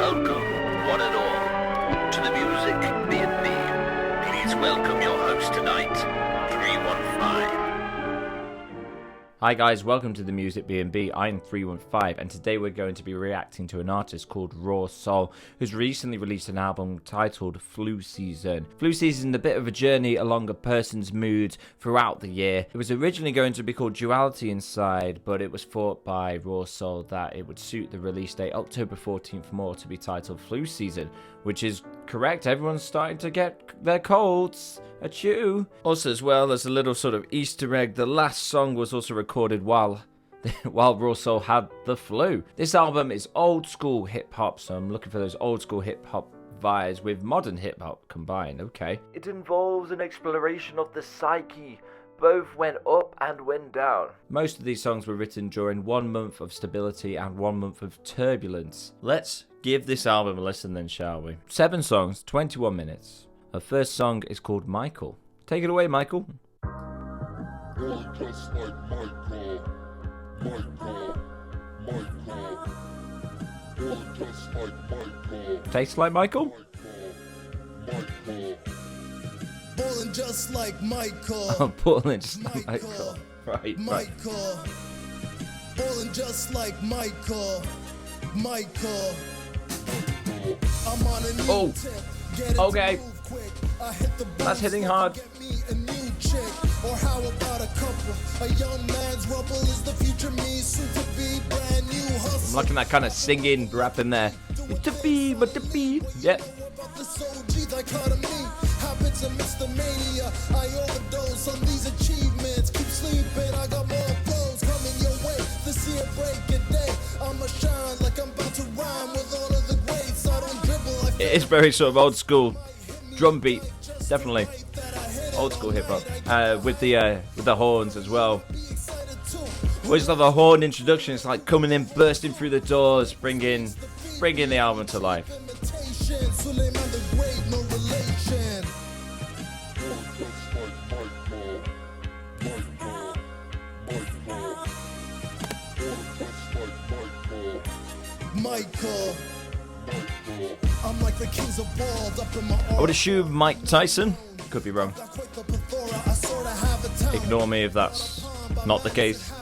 Welcome, one and all, to the Music B&B. Please welcome your host tonight, 315. Hi guys, welcome to the Music B&B. I'm 315 and today we're going to be reacting to an artist called Raw Soul who's recently released an album titled Flu Season. Flu Season is a bit of a journey along a person's mood throughout the year. It was originally going to be called Duality Inside, but it was thought by Raw Soul that it would suit the release date October 14th more to be titled Flu Season, which is correct. Everyone's starting to get their colds. Achoo. Also, as well as a little sort of Easter egg, the last song was also recorded while Raw Soul had the flu. This album is old school hip hop, so I'm looking for those old school hip hop vibes with modern hip hop combined. Okay. It involves an exploration of the psyche. Both went up and went down. Most of these songs were written during 1 month of stability and 1 month of turbulence. Let's give this album a listen then, shall we? 7 songs, 21 minutes. Our first song is called Michael. Take it away, Michael. Just like Michael. Just like Michael. Tastes like Michael? Ballin' just like Michael. Oh, ballin' just like Michael. Right. Michael. Ballin' just like Michael. Michael. I'm on a new tip. Get it okay. To move quick. I hit the That's hitting hard. Get me a new chick. Or how about a couple? A young man's rubble is the future me. Soon to be brand new hustle. I'm liking that kind of singing, rapping there. To be, but to be. Yep. Habits of Mr. Mania. I overdose on these achievements. Keep sleeping, I got more flows coming your way. This year break a day. I'ma shine like I'm about to rhyme with all of the greats. I don't dribble. It is very sort of old school drum beat, definitely old school hip hop. With the horns as well. Always love the horn introduction. It's like coming in, bursting through the doors, bringing the album to life. Michael. I'm like the kings of balls up in my I would assume Mike Tyson. Could be wrong. Ignore me if that's not the case. I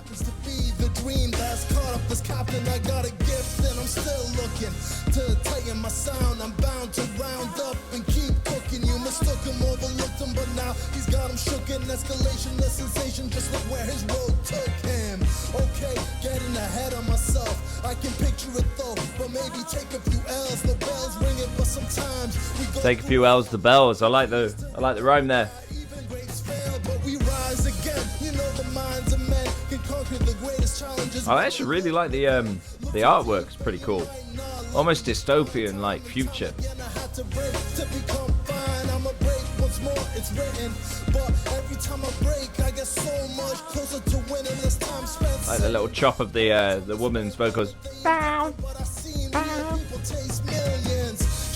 got a gift and I'm still looking to tighten my sound. I'm bound to round up and keep cooking. You mistook him, overlooked him, but now he's got him shooken. Escalation, the sensation, just look where his road took him. Okay, getting ahead of myself. I can picture it though, but maybe take a few L's. The bells ringing, but sometimes we go take a few L's, the bells. I like the rhyme there. even greats fail, but we rise again. You know the minds of men can conquer the greatest challenges. I actually really like the artwork. It's pretty cool. Almost dystopian, like future. Like the little chop of the woman's vocals. Bow.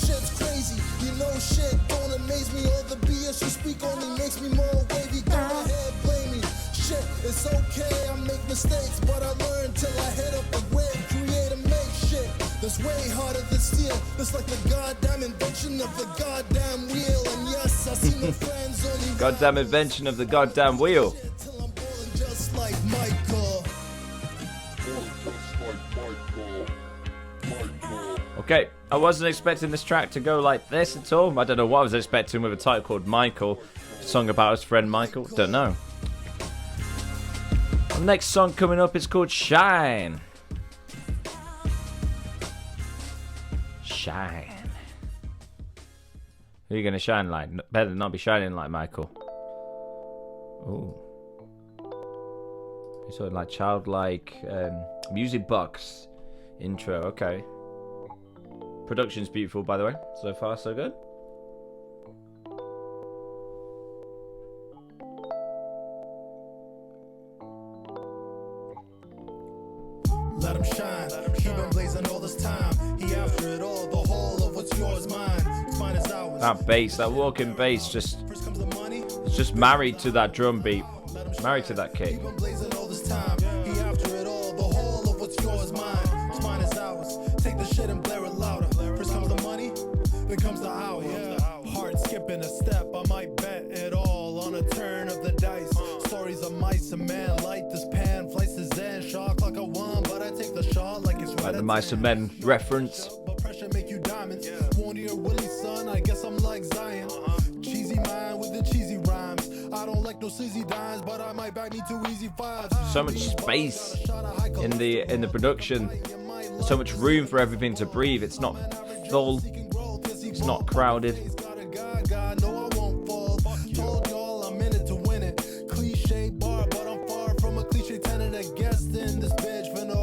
Shit's crazy, you know shit don't amaze me. All the BS you speak only makes me more wavy. Go ahead, blame me. Shit, it's okay, I make mistakes, but I learn till I hit up a web, create and make shit that's way harder than steel. It's like the goddamn invention of the goddamn wheel. And yes, I see no friends, only Goddamn invention of the goddamn wheel. till I'm balling just like Michael. Okay, I wasn't expecting this track to go like this at all. I don't know what I was expecting with a title called Michael. A song about his friend Michael. Don't know. The next song coming up is called Shine. Shine. Who are you going to shine like? Better not be shining like Michael. Ooh. Sort of like childlike music box intro. Okay. Production's beautiful, by the way. So far, so good. Let him shine, keep him blazing all this time. He after it all, the whole of what's yours, mine. It's mine is ours. That bass, that walking bass, just First comes the money, it's just married to that drum beat, married to that kick. keep him blazing all this time. He after it all, the whole of what's yours, mine. It's mine is ours. Take the shit and blare it louder. then comes the hour. Heart skipping a step, I might bet it all on a turn of the dice. Stories of mice and men, light this pan, flights to Zen, shot like a one, but I take the shot like it's Like the Mice and Men reference. But pressure make you diamonds. Warn your Willie son, I guess I'm like Zion. Cheesy mind with the cheesy rhymes. I don't like no sleazy dimes, but I might back me 2 easy fives. So much space in the production. So much room for everything to breathe. It's not full. It's not crowded.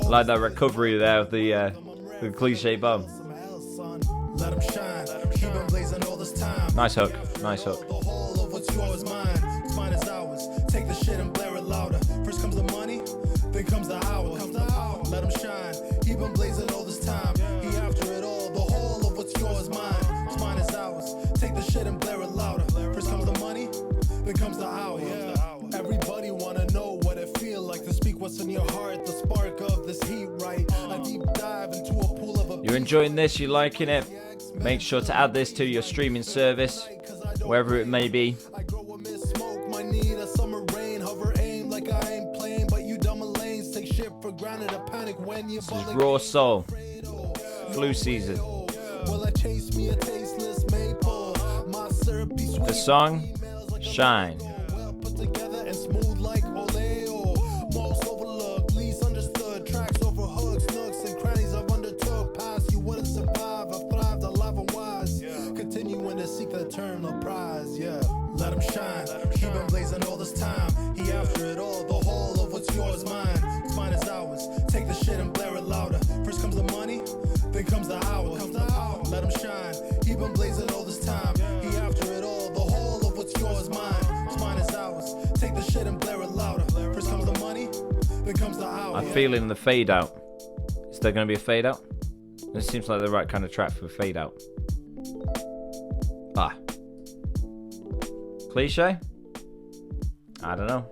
I like that recovery there of the cliche bum. Nice hook. Nice hook. Take the shit and blare it louder. First comes the money, then comes the hour. Let him shine. He been blazing all this time. He after it all. The whole of what's yours, mine. It's mine is ours. Take the shit and blare it louder. First comes the money, then comes the hour. Everybody wanna know what it feel like to speak what's in your heart. The spark of this heat, right? A deep dive into a pool of a. You're enjoying this? You're liking it? Make sure to add this to your streaming service, wherever it may be. Need a summer rain, hover aim like I ain't playing, but you dumb lanes take shit for granted. A panic when you This is Raw Soul, Flu Season. The song, Shine. Put together and smooth like Oleo. Most overlooked, least understood. Tracks over hooks, nooks, and crannies I've undertook. Past you wouldn't survive. I've thrived, alive and wise. Continuing to seek the eternal prize. Let him shine. He been blazing all this time. He after it all. The whole of what's yours, mine. It's mine is ours. Take the shit and blare it louder. First comes the money, then comes the hour. Let him shine. He been blazing all this time. He after it all. The whole of what's yours, mine. It's mine is ours. Take the shit and blare it louder. First comes the money, then comes the hour. I'm feeling the fade out. Is there going to be a fade out? This seems like the right kind of track for a fade out. Cliche? I don't know.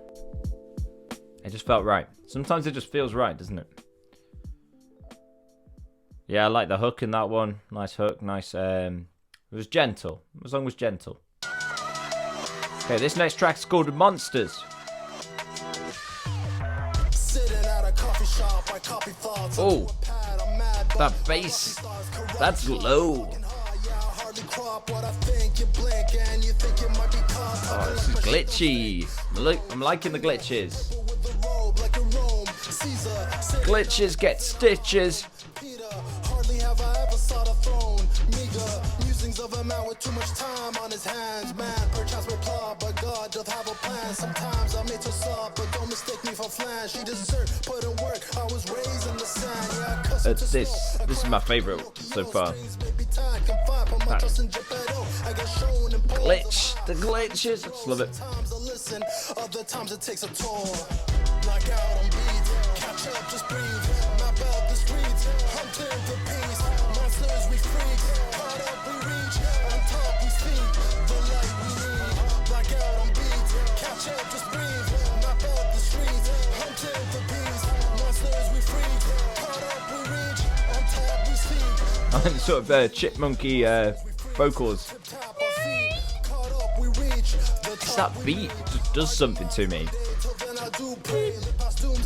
It just felt right. Sometimes it just feels right, doesn't it? Yeah, I like the hook in that one. Nice hook, nice. It was gentle. The song was gentle. Okay, this next track is called Monsters. Oh, that bass. That's low. Oh, this is glitchy. Look, I'm liking the glitches. Glitches get stitches. Of a man with too much time on his hands, man. Perchance reply, but God doth have a plan. Sometimes I made to stop, but don't mistake me for flan. She deserved, put in work. I was raised in the sand. Yeah, this is my favorite so far. Glitch, the glitches. I just love it. Other times it takes a toll. Black out on beats, catch up, just breathe. Map out the streets, hunting for peace. Monsters we freak, caught up we reach. On top we speak, the light we need. Black out on beats, catch up, just breathe. Map out the streets, hunting for peace. Monsters we freak, caught up we reach. On top we speak. I'm sort of chipmunky vocals. It's that beat just does something to me.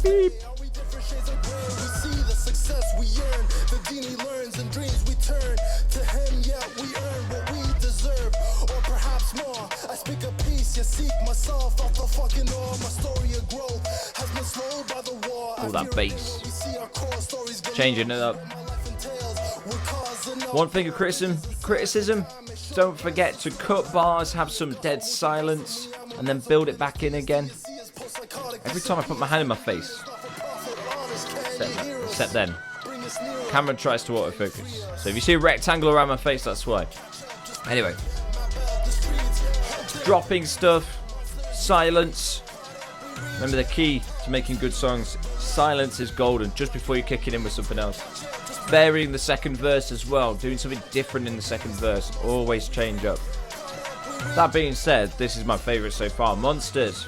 Beep. We see the success we earn, the genie learns and dreams we turn to him, yeah we earn what we deserve, or perhaps more. I speak a piece, you seek myself off the fucking all. My story of growth has been slowed by the war. All that bass, changing it up. One thing of criticism, don't forget to cut bars, have some dead silence, and then build it back in again. Every time I put my hand in my face, except then, camera tries to autofocus. So if you see a rectangle around my face, that's why. Anyway, dropping stuff, silence. Remember the key to making good songs, silence is golden just before you kick it in with something else. Varying the second verse as well, doing something different in the second verse, always change up. That being said, this is my favourite so far, Monsters.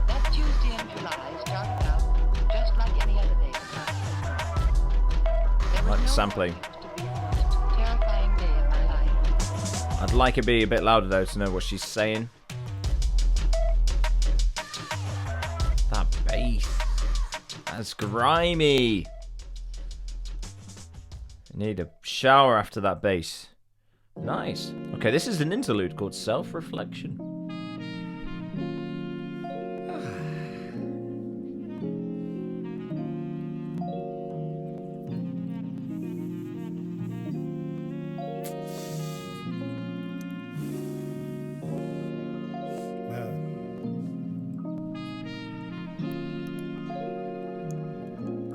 That Tuesday in July started out just like any other day. There was Like the no sampling. to be the most terrifying day of my life. I'd like it to be a bit louder though to know what she's saying. That bass. That's grimy. I need a shower after that bass. Nice. Okay, this is an interlude called Self-Reflection.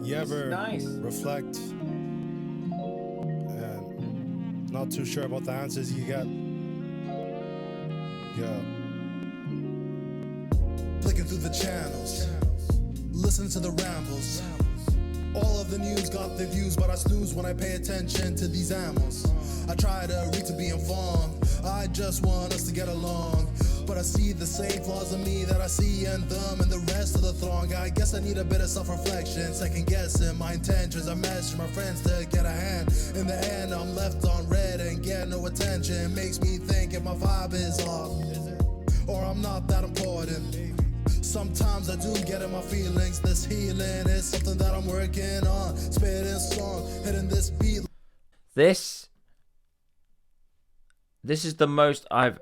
You ever nice. reflect and not too sure about the answers you get? Yeah. Flicking through the channels, listening to the rambles. All of the news got their views, but I snooze when I pay attention to these animals. I try to read to be informed. I just want us to get along. But I see the same flaws in me that I see in them and the rest of the throng. I guess I need a bit of self-reflection, second guessing my intentions. I message my friends to get a hand. In the end, I'm left on red and get no attention. Makes me think if my vibe is off, or I'm not that important. Sometimes I do get in my feelings. This healing is something that I'm working on. Spitting song, hitting this beat. This is the most I've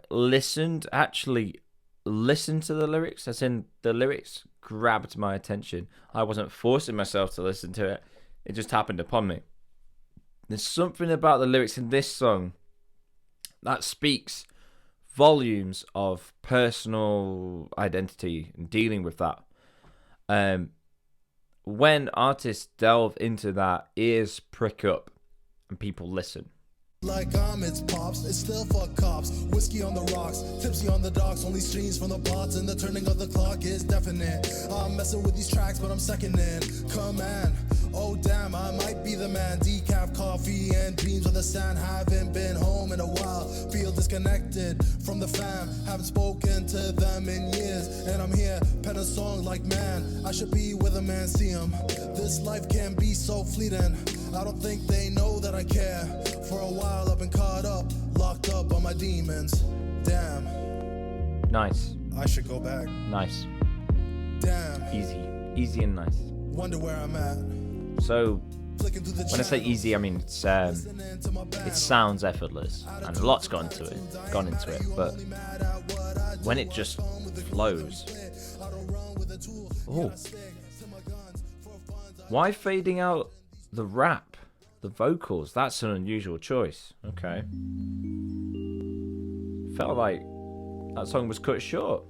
actually listened to the lyrics, as in the lyrics grabbed my attention. I wasn't forcing myself to listen to it. It just happened upon me. There's something about the lyrics in this song that speaks volumes of personal identity and dealing with that. When artists delve into that, ears prick up and people listen. Like it's pops, it's still fuck cops. Whiskey on the rocks, tipsy on the docks. Only streams from the pots and the turning of the clock is definite. I'm messing with these tracks, but I'm second in command. Oh damn, I might be the man. Decaf coffee and dreams of the sand. Haven't been home in a while. Feel disconnected from the fam. Haven't spoken to them in years. And I'm here, pen a song like man. I should be with a man, see him. This life can be so fleeting. I don't think they know that I care. For a while I've been caught up, locked up on my demons. Damn. Nice. I should go back. Nice. Damn. Easy and nice. Wonder where I'm at. So when I say easy, I mean it sounds effortless and a lot's gone into it, but when it just flows. Oh. Why fading out the rap, the vocals? That's an unusual choice. Okay. Felt like that song was cut short.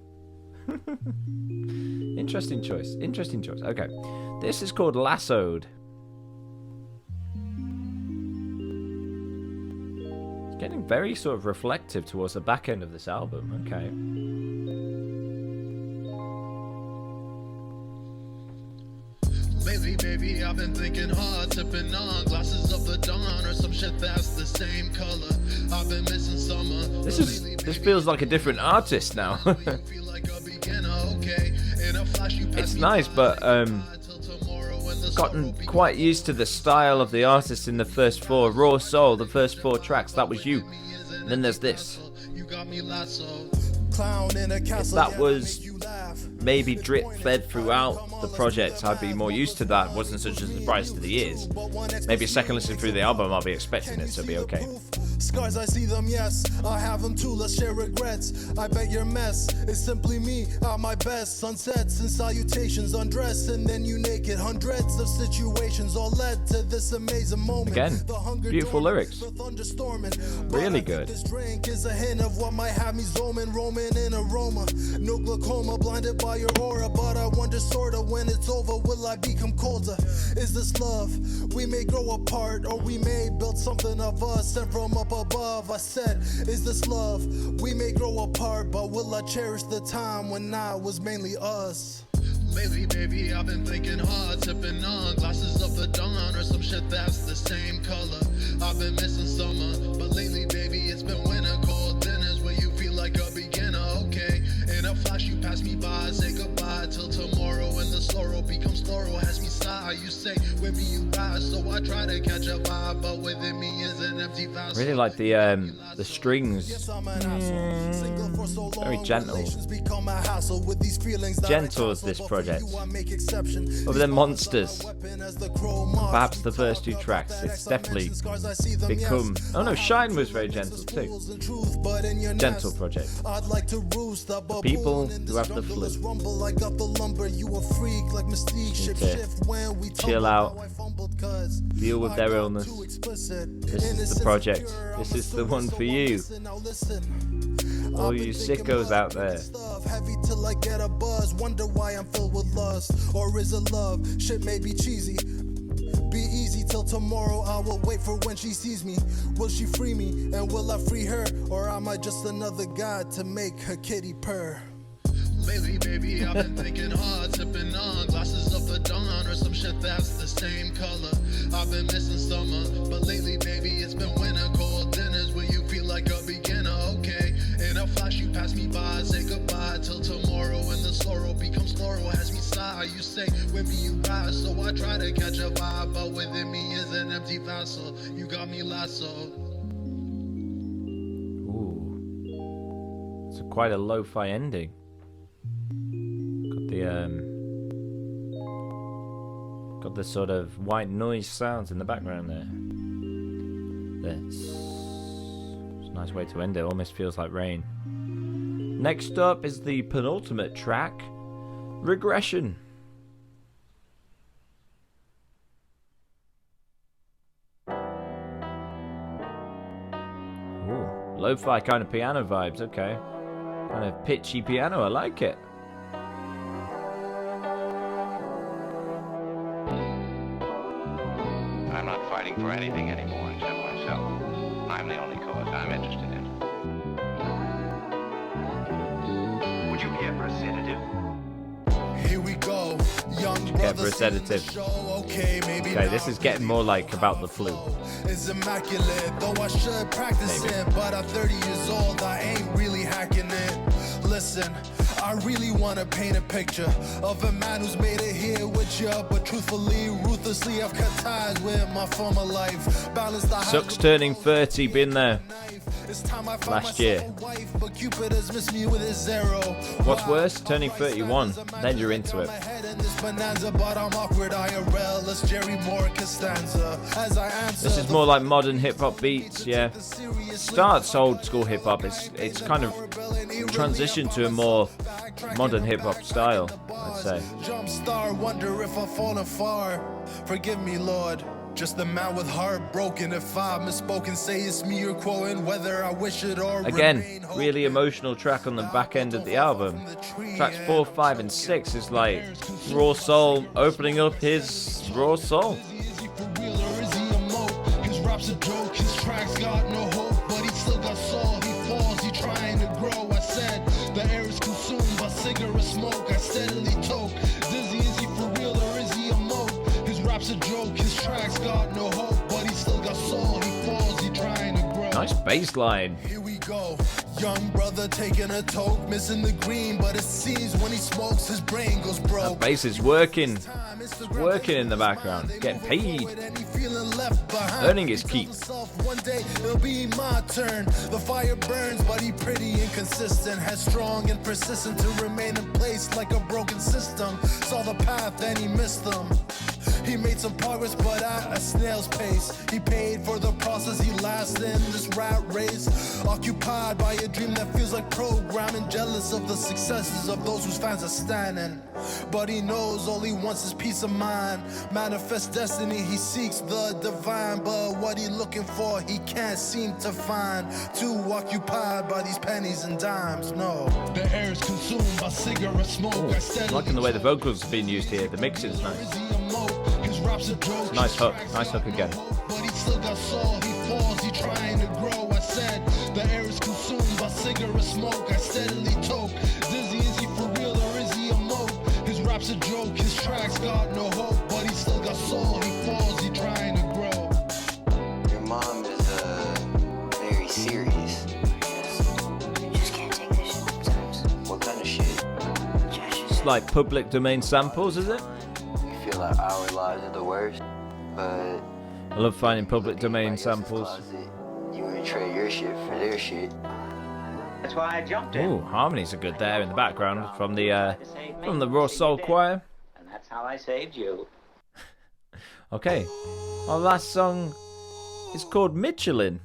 Interesting choice. Okay. This is called Lassoed. It's getting very sort of reflective towards the back end of this album. Okay. Baby, I've been thinking hard, sipping on glasses of the dawn or some shit that's the same color. I've been missing summer. This feels like a different artist now. It's nice, but gotten quite used to the style of the artist in the first four. Raw Soul, the first four tracks, that was you. And then there's this. If that was maybe drip fed throughout the project, I'd be more used to that. Wasn't such a surprise to the ears. Maybe a second listen through the album, I'll be expecting it to be okay. Scars, I see them, yes, I have them too, let's share regrets. I bet your mess is simply me at my best. Sunsets and salutations, undressed and then you naked. Hundreds of situations all led to this amazing moment. Again, beautiful lyrics. Really good. This drink is a hint of what might have me roaming in aroma. No glaucoma, blinded by your aura, but I wonder sorta when it's over, will I become colder? Is this love? We may grow apart, or we may build something of us and from up above. I said, is this love? We may grow apart, but will I cherish the time when I was mainly us? Baby, I've been thinking hard, sipping on glasses of the dawn or some shit that's the same color. I've been missing summer, but lately, baby, it's been winter. Cold dinners where you feel like a beginner, okay? In a flash, you pass me by, say goodbye till tomorrow, and the sorrow becomes thorough, has me sigh. sigh. You say with me you rise, so I try to catch a vibe, but within me is an empty vessel. Really like the strings. Very gentle. Gentle as this project. Other than Monsters, perhaps the first two tracks, it's definitely become. Oh no, Shine was very gentle too. Gentle project. People who have the flu need to chill out, deal with their illness. This is the project. This is the one for you. All you sickos out there. Heavy till I get a buzz. Wonder why I'm filled with lust. Or is it love? Shit may be cheesy. Be easy till tomorrow. I will wait for when she sees me. Will she free me? And will I free her? Or am I just another guy to make her kitty purr? Lately, baby, I've been thinking hard, sipping on glasses of the dawn or some shit that's the same color. I've been missing summer, but lately, baby, it's been winter. Cold dinners where you feel like a beginner, okay? In a flash, you pass me by, say goodbye till tomorrow, and the sorrow becomes floral, has me sigh. You say with me you rise, so I try to catch a vibe, but within me is an empty vessel. You got me lassoed. Ooh, it's quite a lo-fi ending. Got the sort of white noise sounds in the background there. It's a nice way to end it. Almost feels like rain. Next up is the penultimate track, Regression. Ooh, lo-fi kind of piano vibes. Okay, kind of pitchy piano. I like it. I'm not fighting for anything anymore except myself. I'm the only cause I'm interested in. Would you care for a sedative? Here we go. Young brother sedative. Okay, this is getting more like about the flu. It's immaculate, though I should practice it. But at 30 years old, I ain't really hacking it. Listen, I really want to paint a picture of a man who's made it here with you, but truthfully, ruthlessly, I've cut ties with my former life. Balance the Sucks turning 30, been there last year. What's worse, turning 31, then you're into it. This is more like modern hip-hop beats, yeah. Starts old school hip-hop, it's kind of transitioned to a more modern hip-hop style, I'd say. Jumpstar, wonder if I've fallen far. Forgive me, Lord. Just a man with heart broken. If I've misspoken, say it's me you're quoting, whether I wish it or again, really emotional track on the back end of the album. Tracks 4, 5, and 6 is like Raw Soul opening up his raw soul. His rap's a joke, his tracks got no hope, but he still got soul. He falls, he trying to grow. I said the air is consumed by cigarette smoke. I steadily toke. Dizzy, is he for real or is he a mope? His rap's a joke, his tracks got no hope, but he still got soul. He falls, he trying to grow. Nice bass line. Here we go. Young brother taking a toke, missing the green, but it seems when he smokes his brain goes broke. That bass is working. It's working in the background. Getting paid. Earning his keep. One day it'll be my turn. The fire burns, but he pretty inconsistent. Headstrong and persistent to remain in place like a broken system. Saw the path, then he missed them. He made some progress, but at a snail's pace. He paid for the process, he lasted in this rat race. Occupied by a dream that feels like programming. Jealous of the successes of those whose fans are standing. But he knows all he wants is peace of mind. Manifest destiny, he seeks the divine. But what he looking for, he can't seem to find. Too occupied by these pennies and dimes, no. The air is consumed by cigarette smoke. Ooh, liking the way the vocals have been used here. The mix is nice. Nice hook again. But he still got soul, he falls, he trying to grow. I said the air is consumed by cigarette smoke. I steadily toke. Dizzy, is he for real or is he a mope? His rap's a joke, his tracks got no hope, but he still got soul, he falls, he trying to grow. Your mom is very serious. You just can't take this shit sometimes. What kind of shit? It's like public domain samples, is it? You feel like our lives are the worst, but I love finding public domain anybody else's samples. closet, you wouldn't trade your shit for their shit. That's why I jumped in. Ooh, harmonies are good there in the background from the Raw Soul Choir. And that's how I saved you. Okay, our last song is called Michelin.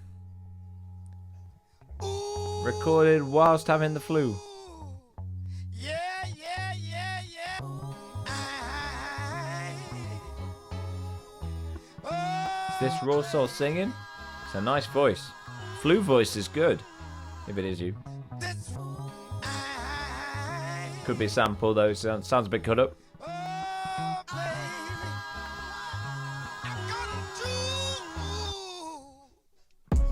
Recorded whilst having the flu. Is this Raw Soul singing? It's a nice voice. Flu voice is good, if it is you. Could be a sample though, sounds a bit cut up.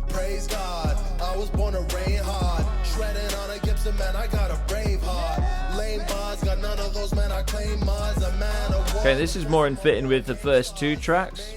Praise God, I was born to rain hard. Shredding on a Gibson, man, I got a brave heart. Lame bars, got none of those, man, I claim Mars, a man of war. Okay, this is more in fitting with the first two tracks.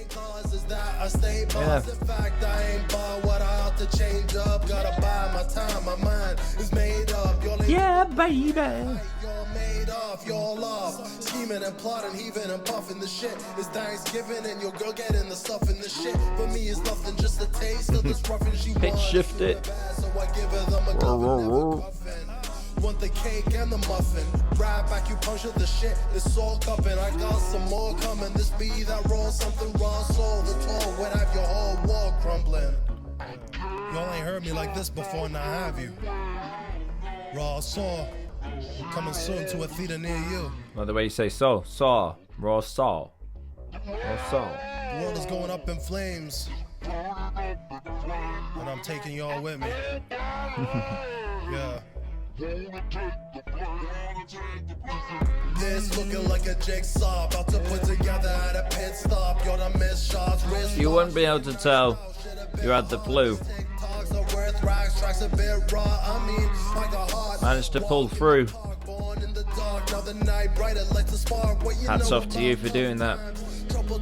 Yeah. In fact, I ain't bought what I ought to change up. Gotta buy my time, my mind is made up. Yeah, baby. You're made off, you're lost. Scheming and plotting, heaving and puffing the shit. It's Thanksgiving and your girl getting the stuff in the shit. For me, it's nothing, just a taste of this rough and she Pitch wants shift it. So I give her the McGuffin. Want the cake and the muffin. Grab acupuncture, the shit is all cupping. I got some more coming. This be that raw, something raw soul. The tall would have your whole wall crumbling. Y'all ain't heard me like this before, now have you? Raw soul. Coming soon to a theater near you. Like the way you say soul. Saw. Raw soul. Raw soul. The world is going up in flames. And I'm taking y'all with me. Yeah. This looking like a jigsaw, about to put together at a pit stop. You're the missed shots, wrist You wouldn't be able to tell you had the flu. Managed to pull through. Hats off to you for doing that.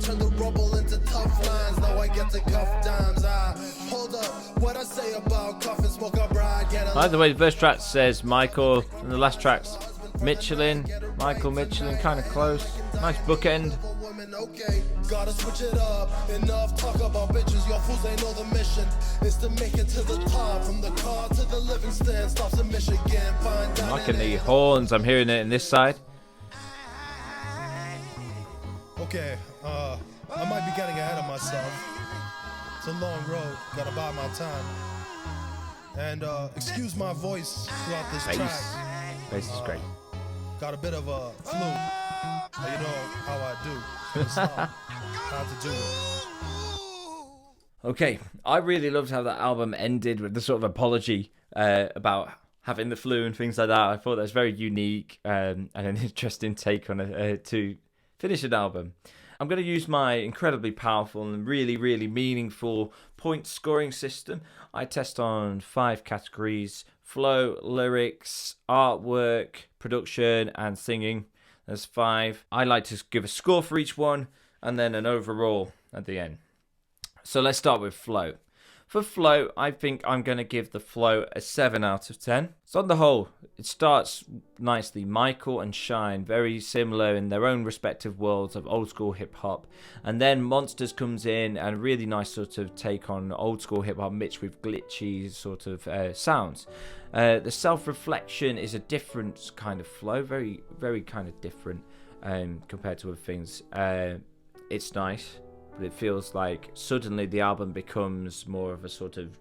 Turn the rubble into tough lines. Now I get to cuff dimes. Hold up, what I say about coffin smoke a bride. By the way, the first track says Michael, and the last track's Michelin. Michael Michelin, kind of close. Nice bookend. Okay, gotta switch it up. Enough talk about bitches. Your fools ain't know the mission is to make it to the top. From the car to the Livingston, stops in Michigan. Find I'm liking the horns. I'm hearing it in this side. Okay, I might be getting ahead of myself. It's a long road, gotta buy my time. And excuse my voice throughout this track. Bass is great. Got a bit of a flu. You know how I do. Can't stop. How to do it. Okay, I really loved how that album ended with the sort of apology about having the flu and things like that. I thought that was very unique and an interesting take on it to finish an album. I'm going to use my incredibly powerful and really, really meaningful point scoring system. I test on 5 categories: flow, lyrics, artwork, production, and singing. There's 5. I like to give a score for each one and then an overall at the end. So let's start with flow. For flow, I think I'm going to give the flow a 7 out of 10. So on the whole, it starts nicely. Michael and Shine, very similar in their own respective worlds of old school hip hop. And then Monsters comes in and a really nice sort of take on old school hip hop mixed with glitchy sort of sounds. The self-reflection is a different kind of flow, very, very kind of different compared to other things. It's nice. But it feels like suddenly the album becomes more of a sort of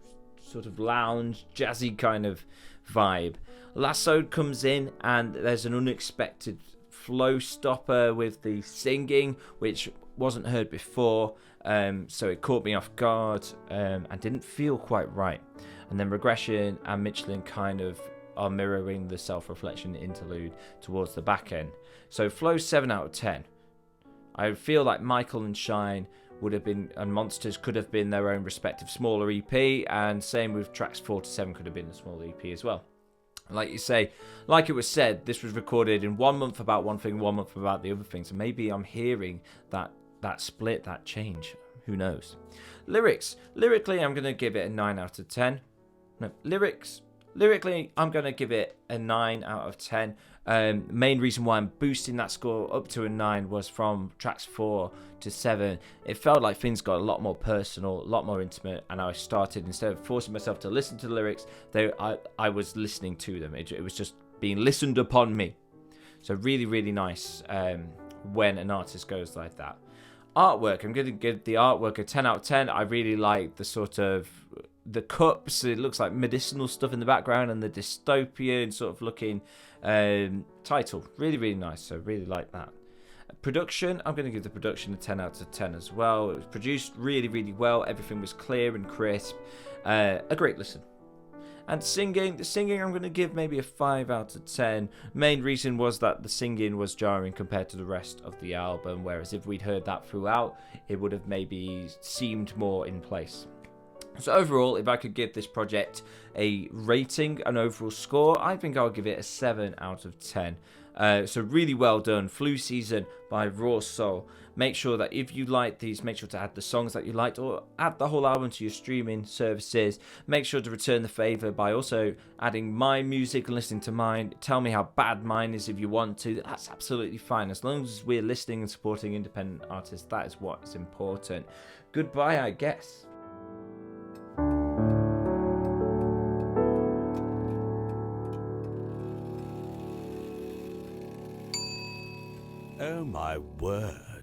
lounge, jazzy kind of vibe. Lassoed comes in and there's an unexpected flow stopper with the singing, which wasn't heard before, so it caught me off guard and didn't feel quite right. And then Regression and Michelin kind of are mirroring the self-reflection interlude towards the back end. So flow 7 out of 10. I feel like Michael and Shine would have been, and Monsters could have been their own respective smaller EP, and same with tracks 4 to 7 could have been a small EP as well. Like you say, like it was said, this was recorded in 1 month about one thing, 1 month about the other thing, so maybe I'm hearing that split, that change, who knows. Lyrically, I'm going to give it a 9 out of 10. No, lyrics Lyrically, I'm going to give it a 9 out of 10. Main reason why I'm boosting that score up to a 9 was from tracks 4 to 7. It felt like things got a lot more personal, a lot more intimate, and I started, instead of forcing myself to listen to the lyrics, I was listening to them. It was just being listened upon me. So really, really nice when an artist goes like that. Artwork, I'm going to give the artwork a 10 out of 10. I really like the sort of the cups. It looks like medicinal stuff in the background, and the dystopian sort of looking title. Really, really nice. So really like that. Production, I'm going to give the production a 10 out of 10 as well. It was produced really, really well. Everything was clear and crisp. A great listen. And the singing I'm going to give maybe a 5 out of 10. Main reason was that the singing was jarring compared to the rest of the album, whereas if we'd heard that throughout, it would have maybe seemed more in place. So overall, if I could give this project a rating, an overall score, I think I'll give it a 7 out of 10. So really well done. Flu Season by Raw Soul. Make sure that if you like these, make sure to add the songs that you liked, or add the whole album to your streaming services. Make sure to return the favour by also adding my music and listening to mine. Tell me how bad mine is if you want to. That's absolutely fine. As long as we're listening and supporting independent artists, that is what is important. Goodbye, I guess. Oh my word.